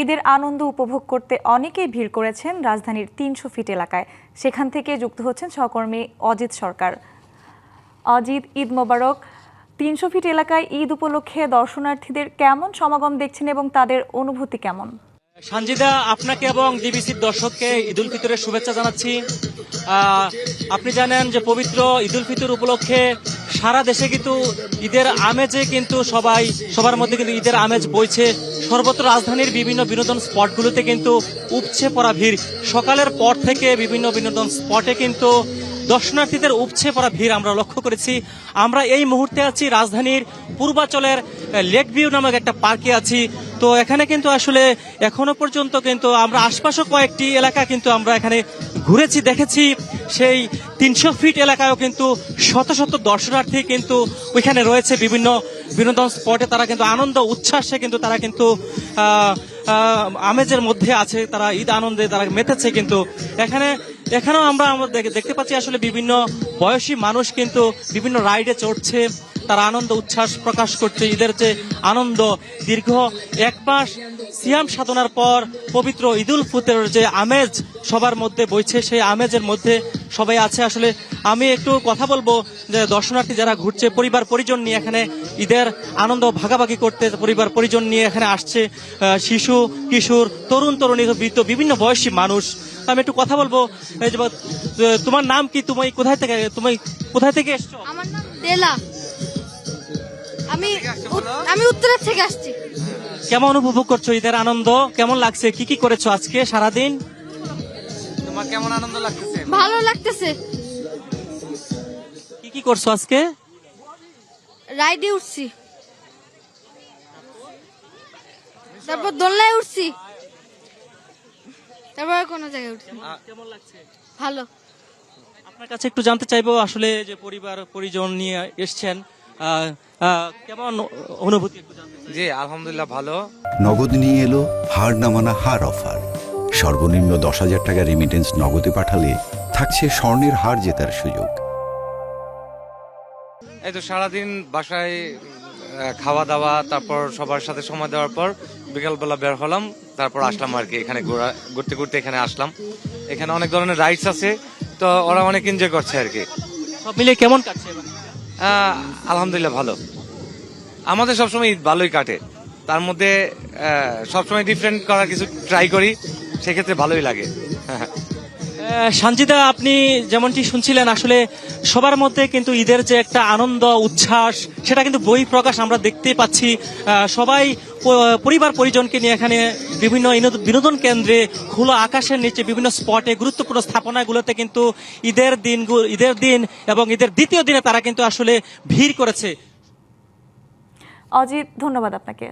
ঈদের আনন্দ উপভোগ করতে অনেকেই ভিড় করেছেন রাজধানীর ৩০০ ফিট এলাকায়। সেখান থেকে যুক্ত হচ্ছেন সহকর্মী অজিত সরকার। অজিত, ঈদ মোবারক। ৩০০ ফিট এলাকায় ঈদ উপলক্ষে দর্শনার্থীদের কেমন সমাগম দেখছেন এবং তাদের অনুভূতি কেমন? সানজিদা, আপনাকে এবং ডিবিসির দর্শককে ঈদ উল ফিতরের শুভেচ্ছা জানাচ্ছি। আপনি জানেন যে পবিত্র ঈদ উল ফিতর উপলক্ষে সারা দেশে কিন্তু ঈদের আমেজে কিন্তু সবার মধ্যে কিন্তু ঈদের আমেজ বইছে। সর্বত্র রাজধানীর বিভিন্ন বিনোদন স্পটগুলোতে কিন্তু উপচে পড়া ভিড়। সকালের পর থেকে বিভিন্ন বিনোদন স্পটে কিন্তু দর্শনার্থীদের উপচে পড়া ভিড় আমরা লক্ষ্য করেছি। আমরা এই মুহূর্তে আছি রাজধানীর পূর্বাঞ্চলের লেক ভিউ নামক একটা পার্কে আছি। তো এখানে কিন্তু আসলে এখনো পর্যন্ত কিন্তু আমরা আশপাশও কয়েকটি এলাকা কিন্তু আমরা এখানে ঘুরেছি, দেখেছি। সেই ৩০০ ফিট এলাকায়ও কিন্তু শত শত দর্শনার্থী কিন্তু ওইখানে রয়েছে। বিভিন্ন বিনোদন স্পটে তারা কিন্তু আনন্দ উচ্ছ্বাসে কিন্তু তারা কিন্তু আমেজের মধ্যে আছে, তারা ঈদ আনন্দে তারা মেতেছে। কিন্তু এখানেও আমরা দেখতে পাচ্ছি আসলে বিভিন্ন বয়সী মানুষ কিন্তু বিভিন্ন রাইডে চড়ছে, তারা আনন্দ উচ্ছ্বাস প্রকাশ করছে। ঈদের যে আনন্দ, দীর্ঘ এক মাস সিয়াম সাধনার পর পবিত্র ঈদ উল ফিতরের যে আমেজ সবার মধ্যে বইছে, সেই আমেজের মধ্যে সবাই আছে। আসলে আমি একটু কথা বলবো যে দর্শনার্থী যারা ঘুরছে পরিবার পরিজন নিয়ে এখানে ঈদের আনন্দ ভাগাভাগি করতে পরিবার পরিজন নিয়ে এখানে আসছে, শিশু কিশোর তরুণ তরুণী বৃদ্ধ বিভিন্ন বয়সী মানুষ। আমি একটু কথা বলবো। এই যে তোমার নাম কি? তুমি কোথায় থেকে এসছো? আমার নাম দেলা। আমি উত্তরা থেকে আসছি। কেমন উপভোগ করছো ঈদের আনন্দ? কেমন লাগছে? কি করেছো আজকে সারাদিন? তোমার কেমন আনন্দ লাগতেছে? ভালো লাগতেছে। কি করছো আজকে? রাইডে উঠছি, তারপর দোলনায় উঠছি, তারপর কোন জায়গায় উঠছি। কেমন লাগছে? ভালো। আপনার কাছে একটু জানতে চাইবো আসলে যে পরিবার পরিজন নিয়ে এসছেন, কেমন অনুভূতি একটু জানতে চাই। জি আলহামদুলিল্লাহ ভালো। নগদ নিয়ে এলো হার না মানা হার অফার। সর্বনিম্ন 10,000 টাকা রেমিটেন্স নগদে পাঠালে থাকছে স্বর্ণের হার জেতার সুযোগ। এই তো সারাদিন বাসায় খাওয়া দাওয়া, তারপর সবার সাথে সময় দেওয়ার পর বিকালবেলা বের হলাম, তারপর আসলাম আর কি। এখানে ঘুরতে ঘুরতে এখানে আসলাম। এখানে অনেক ধরনের রাইডস আছে, তো ওরা অনেক এনজয় করছে আর কি। সব মিলে কেমন কাটছে এবার? আলহামদুলিল্লাহ ভালো। আমাদের সবসময় ঈদ ভালোই কাটে, তার মধ্যে সবসময় ডিফারেন্ট করার কিছু ট্রাই করি, সেক্ষেত্রে ভালোই লাগে। সানজিদা, আপনি যেমনটি শুনছিলেন আসলে সবার মধ্যে কিন্তু ঈদের যে একটা আনন্দ উচ্ছ্বাস সেটা কিন্তু বই প্রকাশ আমরা দেখতে পাচ্ছি। সবাই পরিবার পরিজনকে নিয়ে এখানে বিভিন্ন বিনোদন কেন্দ্রে, খোলা আকাশের নিচে বিভিন্ন স্পটে, গুরুত্বপূর্ণ স্থাপনাগুলোতে কিন্তু ঈদের দিন এবং ঈদের দ্বিতীয় দিনে তারা কিন্তু আসলে ভিড় করেছে। অজিত, ধন্যবাদ আপনাকে।